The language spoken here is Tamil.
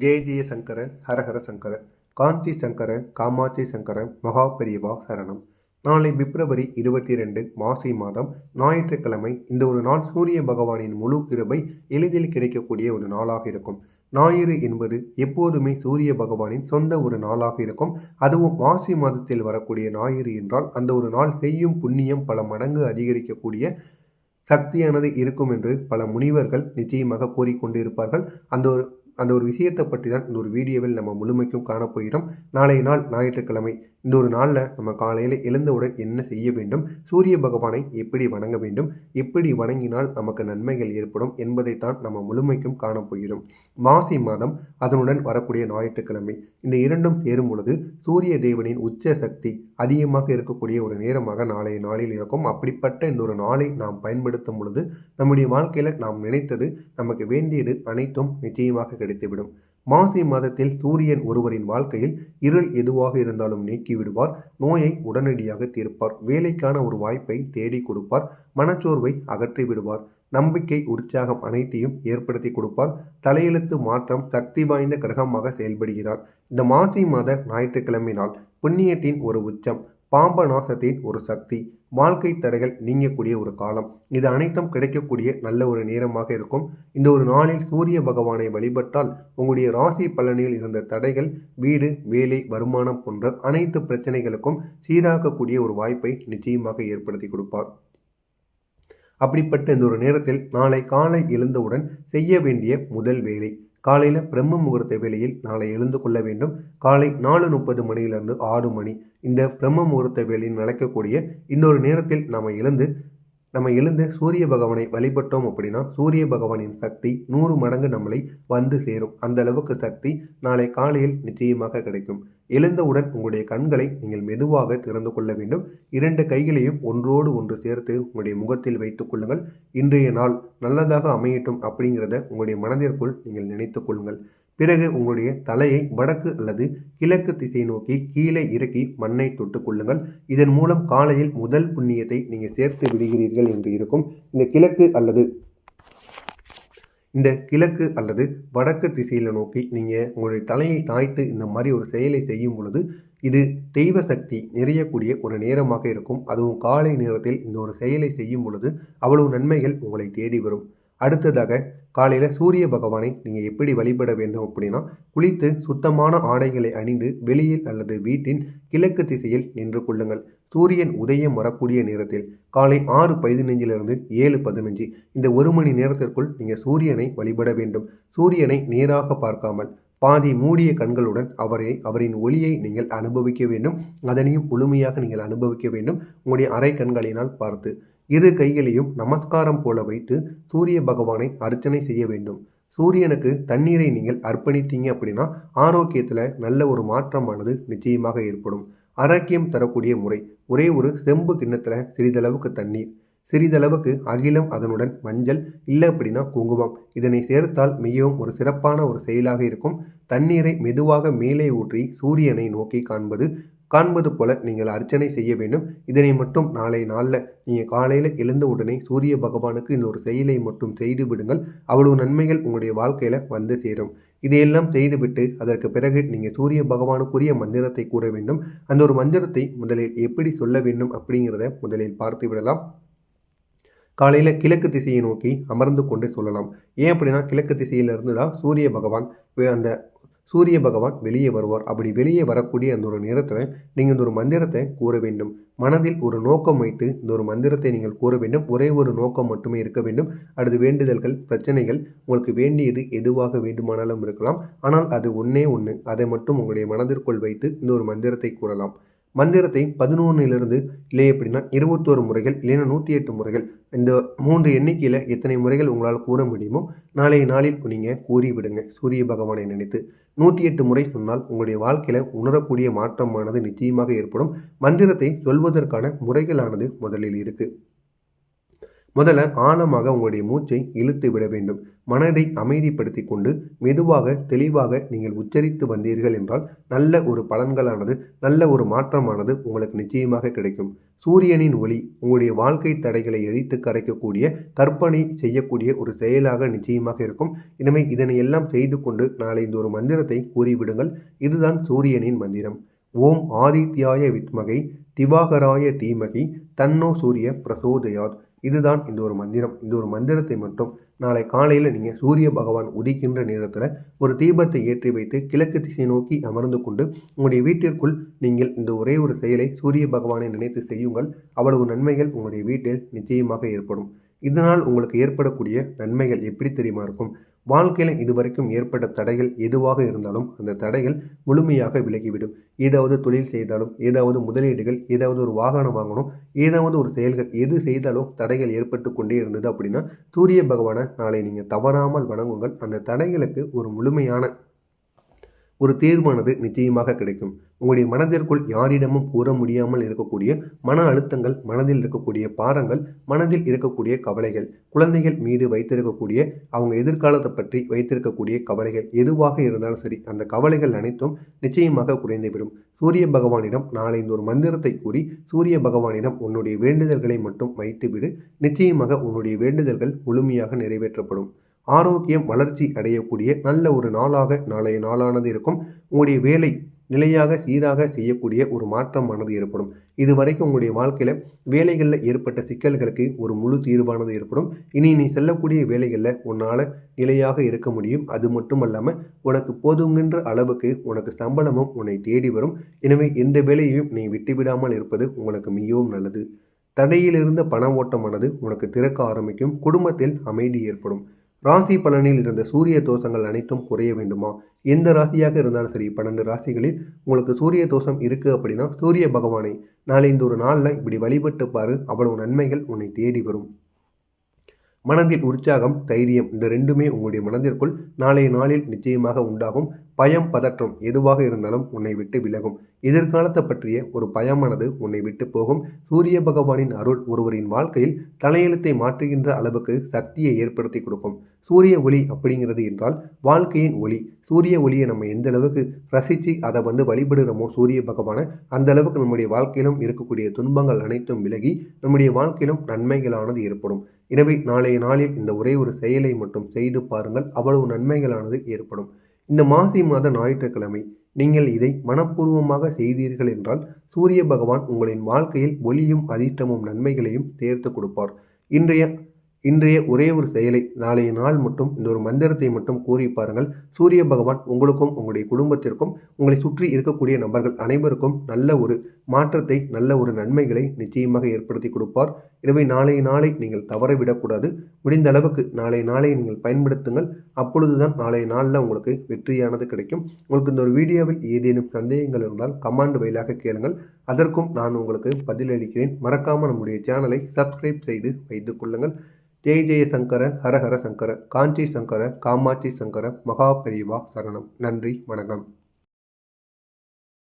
ஜெய ஜெய சங்கர ஹரஹர சங்கர காஞ்சி சங்கர காமாட்சி சங்கர மகா பெரியவா சரணம். நாளை பிப்ரவரி 22 மாசி மாதம் ஞாயிற்றுக்கிழமை. இந்த ஒரு நாள் சூரிய பகவானின் முழு கிருபை எளிதில் கிடைக்கக்கூடிய ஒரு நாளாக இருக்கும். ஞாயிறு என்பது எப்போதுமே சூரிய பகவானின் சொந்த ஒரு நாளாக இருக்கும். அதுவும் மாசி மாதத்தில் வரக்கூடிய ஞாயிறு என்றால் அந்த ஒரு நாள் செய்யும் புண்ணியம் பல மடங்கு அதிகரிக்கக்கூடிய சக்தியானது இருக்கும் என்று பல முனிவர்கள் நிச்சயமாக கூறிக்கொண்டு இருப்பார்கள். அந்த ஒரு விஷயத்தை பற்றி தான் இந்த ஒரு வீடியோவில் நம்ம முழுமைக்கும் காணப்போகிறோம். நாளைய நாள் ஞாயிற்றுக்கிழமை. இந்த ஒரு நாளில் நம்ம காலையில் எழுந்தவுடன் என்ன செய்ய வேண்டும், சூரிய பகவானை எப்படி வணங்க வேண்டும், எப்படி வணங்கினால் நமக்கு நன்மைகள் ஏற்படும் என்பதைத்தான் நம்ம முழுமைக்கும் காணப்போகிறோம். மாசி மாதம் அதனுடன் வரக்கூடிய ஞாயிற்றுக்கிழமை, இந்த இரண்டும் சேரும் பொழுது சூரிய தேவனின் உச்ச சக்தி அதிகமாக இருக்கக்கூடிய ஒரு நேரமாக நாளைய நாளில் இருக்கும். அப்படிப்பட்ட இந்த ஒரு நாளை நாம் பயன்படுத்தும் பொழுது நம்முடைய வாழ்க்கையில் நாம் நினைத்தது, நமக்கு வேண்டியது அனைத்தும் நிச்சயமாக கிடைத்துவிடும். மாசி மாதத்தில் சூரியன் ஒருவரின் வாழ்க்கையில் இருள் எதுவாக இருந்தாலும் நீக்கி விடுவார். நோயை உடனடியாக தீர்ப்பார். வேலைக்கான ஒரு வாய்ப்பை தேடி கொடுப்பார். மனச்சோர்வை அகற்றி விடுவார். நம்பிக்கை, உற்சாகம் அனைத்தையும் ஏற்படுத்தி கொடுப்பார். தலையெழுத்து மாற்றம் சக்தி வாய்ந்த கிரகமாக செயல்படுகிறார். இந்த மாசி மாத ஞாயிற்றுக்கிழமை நாள் புண்ணியத்தின் ஒரு உச்சம், பாம்பநாசத்தின் ஒரு சக்தி, வாழ்க்கை தடைகள் நீங்கக்கூடிய ஒரு காலம். இது அனைத்தும் கிடைக்கக்கூடிய நல்ல ஒரு நேரமாக இருக்கும். இந்த ஒரு நாளில் சூரிய பகவானை வழிபட்டால் உங்களுடைய ராசி பலனில் இருந்த தடைகள், வீடு, வேலை, வருமானம் போன்ற அனைத்து பிரச்சனைகளுக்கும் சீராக்கக்கூடிய ஒரு வாய்ப்பை நிச்சயமாக ஏற்படுத்தி கொடுப்பார். அப்படிப்பட்ட இந்த ஒரு நேரத்தில் நாளை காலை எழுந்தவுடன் செய்ய வேண்டிய முதல் வேலை, காலையில் பிரம்ம முகூர்த்த வேளையில் நாளை எழுந்து கொள்ள வேண்டும். காலை 4:30 மணியிலிருந்து 6 மணி இந்த பிரம்ம முகூர்த்த வேளையில் நடக்கக்கூடிய இன்னொரு நேரத்தில் நம்ம எழுந்து சூரிய பகவானை வழிபட்டோம் அப்படின்னா சூரிய பகவானின் சக்தி 100 மடங்கு நம்மளை வந்து சேரும். அந்த அளவுக்கு சக்தி நாளை காலையில் நிச்சயமாக கிடைக்கும். எழுந்தவுடன் உங்களுடைய கண்களை நீங்கள் மெதுவாக திறந்து கொள்ள வேண்டும். 2 கைகளையும் ஒன்றோடு ஒன்று சேர்த்து உங்களுடைய முகத்தில் வைத்துக் கொள்ளுங்கள். இன்றைய நாள் நல்லதாக அமையட்டும் அப்படிங்கிறத உங்களுடைய மனதிற்குள் நீங்கள் நினைத்து கொள்ளுங்கள். பிறகு உங்களுடைய தலையை வடக்கு அல்லது கிழக்கு திசை நோக்கி கீழே இறக்கி மண்ணை தொட்டு கொள்ளுங்கள். இதன் மூலம் காலையில் முதல் புண்ணியத்தை நீங்கள் சேர்த்து விடுகிறீர்கள் என்று இருக்கும். இந்த கிழக்கு அல்லது வடக்கு திசையில் நோக்கி நீங்கள் உங்களுடைய தலையை சாய்த்து இந்த மாதிரி ஒரு செயலை செய்யும் பொழுது இது தெய்வ சக்தி நிறையக்கூடிய ஒரு நேரமாக இருக்கும். அதுவும் காலை நேரத்தில் இந்த ஒரு செயலை செய்யும் பொழுது அவ்வளவு நன்மைகள் உங்களை தேடி வரும். அடுத்ததாக காலையில் சூரிய பகவானை நீங்கள் எப்படி வழிபட வேண்டும் அப்படின்னா, குளித்து சுத்தமான ஆடைகளை அணிந்து வெளியில் அல்லது வீட்டின் கிழக்கு திசையில் நின்று கொள்ளுங்கள். சூரியன் உதயம் வரக்கூடிய நேரத்தில் காலை 6:15 7:15 இந்த 1 மணி நேரத்திற்குள் நீங்கள் சூரியனை வழிபட வேண்டும். சூரியனை நேராக பார்க்காமல் பாதி மூடிய கண்களுடன் அவரின் ஒளியை நீங்கள் அனுபவிக்க வேண்டும். அதனையும் முழுமையாக நீங்கள் அனுபவிக்க வேண்டும். உங்களுடைய அரை கண்களினால் பார்த்து 2 கைகளையும் நமஸ்காரம் போல வைத்து சூரிய பகவானை அர்ச்சனை செய்ய வேண்டும். சூரியனுக்கு தண்ணீரை நீங்கள் அர்ப்பணித்தீங்க அப்படின்னா ஆரோக்கியத்தில் நல்ல ஒரு மாற்றமானது நிச்சயமாக ஏற்படும். ஆரோக்கியம் தரக்கூடிய முறை, ஒரே ஒரு செம்பு கிண்ணத்தில் சிறிதளவுக்கு தண்ணீர், சிறிதளவுக்கு அகிலம், அதனுடன் மஞ்சள், இல்லை அப்படின்னா குங்குமம், இதனை சேர்த்தால் மிகவும் ஒரு சிறப்பான ஒரு செயலாக இருக்கும். தண்ணீரை மெதுவாக மேலே ஊற்றி சூரியனை நோக்கி காண்பது போல நீங்கள் அர்ச்சனை செய்ய வேண்டும். இதனை மட்டும் நாளை நாளில் நீங்கள் காலையில் எழுந்த உடனே சூரிய பகவானுக்கு இந்த ஒரு செயலை மட்டும் செய்து விடுங்கள். அவ்வளவு நன்மைகள் உங்களுடைய வாழ்க்கையில் வந்து சேரும். இதையெல்லாம் செய்துவிட்டு அதற்கு பிறகு நீங்கள் சூரிய பகவானுக்குரிய மந்திரத்தை கூற வேண்டும். அந்த ஒரு மந்திரத்தை முதலில் எப்படி சொல்ல வேண்டும் அப்படிங்கிறத முதலில் பார்த்து விடலாம். காலையில் கிழக்கு திசையை நோக்கி அமர்ந்து கொண்டு சொல்லலாம். ஏன் அப்படின்னா கிழக்கு திசையிலிருந்து தான் சூரிய பகவான் வெளியே வருவார். அப்படி வெளியே வரக்கூடிய அந்த ஒரு நேரத்தில் நீங்கள் இந்த ஒரு மந்திரத்தை கூற வேண்டும். மனதில் ஒரு நோக்கம் வைத்து இந்த ஒரு மந்திரத்தை நீங்கள் கூற வேண்டும். ஒரே ஒரு நோக்கம் மட்டுமே இருக்க வேண்டும். அடுத்து வேண்டுதல்கள், பிரச்சனைகள், உங்களுக்கு வேண்டியது எதுவாக வேண்டுமானாலும் இருக்கலாம். ஆனால் அது ஒன்றே ஒன்று, அதை மட்டும் உங்களுடைய மனதிற்குள் வைத்து இந்த ஒரு மந்திரத்தை கூறலாம். மந்திரத்தை 11 இல்லை அப்படின்னா 21 முறைகள், இல்லைன்னா 108 முறைகள், இந்த 3 எண்ணிக்கையில் எத்தனை முறைகள் உங்களால் கூற முடியுமோ நாளைய நாளில் நீங்கள் கூறிவிடுங்க. சூரிய பகவானை நினைத்து 108 முறை சொன்னால் உங்களுடைய வாழ்க்கையில் உணரக்கூடிய மாற்றமானது நிச்சயமாக ஏற்படும். மந்திரத்தை சொல்வதற்கான முறைகளானது முதலில் இருக்குது. முதல்ல ஆழமாக உங்களுடைய மூச்சை இழுத்து விட வேண்டும். மனதை அமைதிப்படுத்தி கொண்டு மெதுவாக தெளிவாக நீங்கள் உச்சரித்து வந்தீர்கள் என்றால் நல்ல ஒரு பலன்களானது, நல்ல ஒரு மாற்றமானது உங்களுக்கு நிச்சயமாக கிடைக்கும். சூரியனின் ஒளி உங்களுடைய வாழ்க்கை தடைகளை எரித்து கரைக்கக்கூடிய கற்பனை செய்யக்கூடிய ஒரு செயலாக நிச்சயமாக இருக்கும். எனவே இதனை எல்லாம் செய்து கொண்டு நாளை இந்த ஒரு மந்திரத்தை கூறிவிடுங்கள். இதுதான் சூரியனின் மந்திரம். ஓம் ஆதித்யாய வித்மகை திவாகராய தீமகி தன்னோ சூரிய பிரசோதயாத். இதுதான் இந்த ஒரு மந்திரம். இந்த ஒரு மந்திரத்தை மட்டும் நாளை காலையில் நீங்கள் சூரிய பகவான் உதிக்கின்ற நேரத்தில் ஒரு தீபத்தை ஏற்றி வைத்து கிழக்கு திசை நோக்கி அமர்ந்து கொண்டு உங்களுடைய வீட்டிற்குள் நீங்கள் இந்த ஒரே ஒரு செயலை சூரிய பகவானை நினைத்து செய்யுங்கள். அவ்வளவு நன்மைகள் உங்களுடைய வீட்டில் நிச்சயமாக ஏற்படும். இதனால் உங்களுக்கு ஏற்படக்கூடிய நன்மைகள் எப்படி தெரியுமா இருக்கும்? வாழ்க்கையில் இதுவரைக்கும் ஏற்பட்ட தடைகள் எதுவாக இருந்தாலும் அந்த தடைகள் முழுமையாக விலகிவிடும். ஏதாவது தொழில் செய்தாலும், ஏதாவது முதலீடுகள், ஏதாவது ஒரு வாகனம் வாங்கணும், ஏதாவது ஒரு செயல்கள் எது செய்தாலும் தடைகள் ஏற்பட்டு கொண்டே இருந்தது அப்படின்னா சூரிய பகவானை நாளை நீங்கள் தவறாமல் வணங்குங்கள். அந்த தடைகளுக்கு ஒரு முழுமையான ஒரு தீர்வானது நிச்சயமாக கிடைக்கும். உங்களுடைய மனதிற்குள் யாரிடமும் கூற முடியாமல் இருக்கக்கூடிய மன அழுத்தங்கள், மனதில் இருக்கக்கூடிய பாரங்கள், மனதில் இருக்கக்கூடிய கவலைகள், குழந்தைகள் மீது வைத்திருக்கக்கூடிய அவங்க எதிர்காலத்தை பற்றி வைத்திருக்கக்கூடிய கவலைகள் எதுவாக இருந்தாலும் சரி, அந்த கவலைகள் அனைத்தும் நிச்சயமாக குறைந்துவிடும். சூரிய பகவானிடம் நாளை இந்த ஒரு மந்திரத்தை கூறி சூரிய பகவானிடம் உன்னுடைய வேண்டுதல்களை மட்டும் வைத்துவிடு. நிச்சயமாக உன்னுடைய வேண்டுதல்கள் முழுமையாக நிறைவேற்றப்படும். ஆரோக்கியம் வளர்ச்சி அடையக்கூடிய நல்ல ஒரு நாளாக நாளைய நாளானது இருக்கும். உங்களுடைய வேலை நிலையாக சீராக செய்யக்கூடிய ஒரு மாற்றமானது ஏற்படும். இதுவரைக்கும் உங்களுடைய வாழ்க்கையில் வேலைகளில் ஏற்பட்ட சிக்கல்களுக்கு ஒரு முழு தீர்வானது ஏற்படும். இனி நீ செல்லக்கூடிய வேலைகளில் உன்னால் நிலையாக இருக்க முடியும். அது மட்டும் அல்லாமல் உனக்கு போதுங்கின்ற அளவுக்கு உனக்கு சம்பளமும் உன்னை தேடி வரும். எனவே எந்த வேலையையும் நீ விட்டுவிடாமல் இருப்பது உங்களுக்கு மிகவும் நல்லது. தடையிலிருந்த பண ஓட்டமானது உனக்கு திறக்க ஆரம்பிக்கும். குடும்பத்தில் அமைதி ஏற்படும். ராசி பலனில் இருந்த சூரிய தோஷங்கள் அனைத்தும் குறைய வேண்டுமா? எந்த ராசியாக இருந்தாலும் சரி, 12 ராசிகளில் உங்களுக்கு சூரிய தோஷம் இருக்குது அப்படின்னா சூரிய பகவானை நாளை இந்த ஒரு நாளில் இப்படி வழிபட்டு பாரு. அவ்வளவு நன்மைகள் உன்னை தேடி வரும். மனதில் உற்சாகம், தைரியம் இந்த ரெண்டுமே உங்களுடைய மனதிற்குள் நாளைய நாளில் நிச்சயமாக உண்டாகும். பயம், பதற்றம் எதுவாக இருந்தாலும் உன்னை விட்டு விலகும். எதிர்காலத்தை பற்றிய ஒரு பயமானது உன்னை விட்டு போகும். சூரிய பகவானின் அருள் ஒருவரின் வாழ்க்கையில் தலையெழுத்தை மாற்றுகின்ற அளவுக்கு சக்தியை ஏற்படுத்தி கொடுக்கும். சூரிய ஒளி அப்படிங்கிறது என்றால் வாழ்க்கையின் ஒளி. சூரிய ஒளியை நம்ம எந்த அளவுக்கு ரசித்து அதை வழிபடுகிறோமோ சூரிய பகவானை, அந்த அளவுக்கு நம்முடைய வாழ்க்கையிலும் இருக்கக்கூடிய துன்பங்கள் அனைத்தும் விலகி நம்முடைய வாழ்க்கையிலும் நன்மைகளானது ஏற்படும். எனவே நாளைய நாளில் இந்த ஒரே ஒரு செயலை மட்டும் செய்து பாருங்கள். அவ்வளவு நன்மைகளானது ஏற்படும். இந்த மாசி மாத ஞாயிற்றுக்கிழமை நீங்கள் இதை மனப்பூர்வமாக செய்தீர்கள் என்றால் சூரிய பகவான் உங்களின் வாழ்க்கையில் ஒளியும் அதிர்ஷ்டமும் நன்மைகளையும் சேர்த்து கொடுப்பார். இன்றைய ஒரே ஒரு செயலை நாளைய நாள் மட்டும் இந்த ஒரு மந்திரத்தை மட்டும் கூறி பாருங்கள். சூரிய பகவான் உங்களுக்கும் உங்களுடைய குடும்பத்திற்கும் உங்களை சுற்றி இருக்கக்கூடிய நபர்கள் அனைவருக்கும் நல்ல ஒரு மாற்றத்தை, நல்ல ஒரு நன்மைகளை நிச்சயமாக ஏற்படுத்தி கொடுப்பார். எனவே நாளைய நாளை நீங்கள் தவறவிடக்கூடாது. முடிந்த அளவுக்கு நாளைய நாளை நீங்கள் பயன்படுத்துங்கள். அப்பொழுதுதான் நாளைய நாளில் உங்களுக்கு வெற்றியானது கிடைக்கும். உங்களுக்கு இந்த ஒரு வீடியோவில் ஏதேனும் சந்தேகங்கள் இருந்தால் கமெண்ட் வாயிலாக கேளுங்கள். அதற்கும் நான் உங்களுக்கு பதிலளிக்கிறேன். மறக்காமல் நம்முடைய சேனலை சப்ஸ்கிரைப் செய்து வைத்துக் கொள்ளுங்கள். ஜெய் ஜெய சங்கர, ஹர ஹர சங்கர, காஞ்சி சங்கர, காமாட்சி சங்கர, மகா பெரிவா சரணம். நன்றி, வணக்கம்.